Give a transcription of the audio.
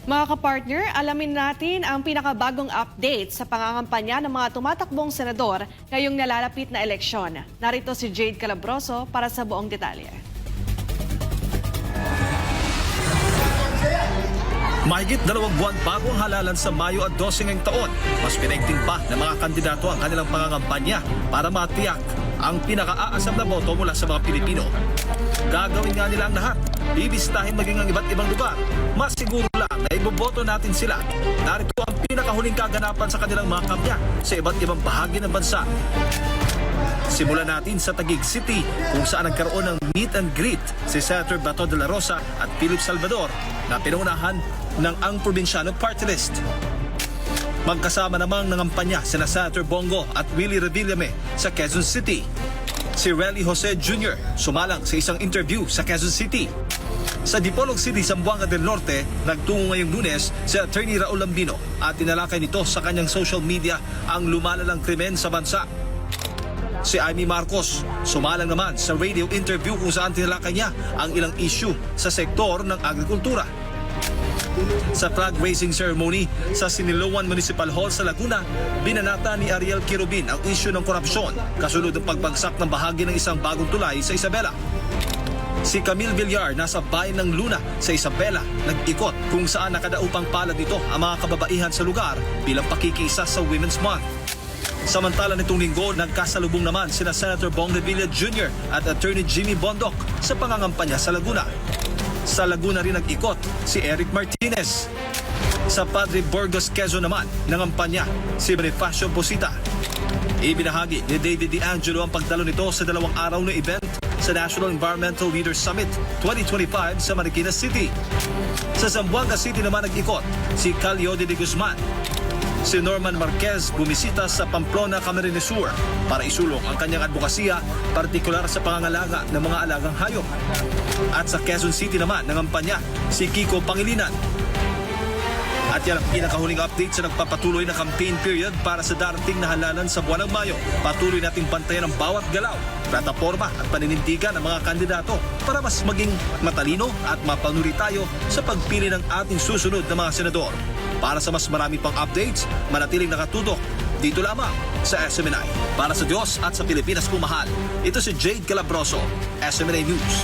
Mga kapartner, alamin natin ang pinakabagong update sa pangangampanya ng mga tumatakbong senador ngayong nalalapit na eleksyon. Narito si Jade Calabroso para sa buong detalye. Mahigit 2 buwan bago ang halalan sa Mayo at 12 ngayong taon, mas pinaigting pa ng mga kandidato ang kanilang pangangampanya para matiyak ang pinakaaasam na boto mula sa mga Pilipino. Gagawin nga nila ang lahat, bibistahin maging ang iba't ibang lugar. Mas siguro lang na iboboto natin sila. Narito ang pinakahuling kaganapan sa kanilang mga kampanya sa iba't ibang bahagi ng bansa. Simulan natin sa Taguig City kung saan nagkaroon ng meet and greet si Senator Bato de la Rosa at Philip Salvador na pinangunahan ng ang probinsyano party list. Magkasama namang nangampanya sina Senator Bongo at Willie Revillame sa Quezon City. Si Relly Jose Jr. sumalang sa isang interview sa Quezon City. Sa Dipolog City, Zamboanga del Norte, nagtungo ngayong Lunes si Attorney Raul Lambino at tinalakay nito sa kanyang social media ang lumalalang krimen sa bansa. Si Amy Marcos sumalang naman sa radio interview kung saan tinalakay niya ang ilang issue sa sektor ng agrikultura. Sa flag raising ceremony sa Siniloan Municipal Hall sa Laguna, binanata ni Ariel Quirobin ang issue ng korupsyon kasunod ng pagbagsak ng bahagi ng isang bagong tulay sa Isabela. Si Camille Villar nasa bayan ng Luna sa Isabela nag-ikot kung saan nakadaupang palad nito ang mga kababaihan sa lugar bilang pakikisa sa Women's Month. Samantala nitong linggo, nagkasalubong naman sina Senator Bong Revilla Jr. at Attorney Jimmy Bondoc sa pangangampanya sa Laguna. Sa Laguna rin nag-ikot si Eric Martinez. Sa Padre Burgos, Quezon naman, nangampanya si Bonifacio Posita. Ibinahagi ni David D. Angelo ang pagdalo nito sa 2 araw na event sa National Environmental Leaders Summit 2025 sa Marikina City. Sa Zamboanga City naman nag-ikot si Calio de Guzman. Si Norman Marquez bumisita sa Pamplona, Camarines Sur para isulong ang kanyang advokasya, partikular sa pangangalaga ng mga alagang hayop. At sa Quezon City naman, nangampanya si Kiko Pangilinan. At yan ang pinakahuling update sa nagpapatuloy na campaign period para sa darating na halalan sa buwan ng Mayo. Patuloy nating bantayan ang bawat galaw, plataporma at paninindigan ng mga kandidato para mas maging matalino at mapanuri tayo sa pagpili ng ating susunod na mga senador. Para sa mas marami pang updates, manatiling nakatutok dito lamang sa SMNI. Para sa Diyos at sa Pilipinas kung mahal, ito si Jade Calabroso, SMNI News.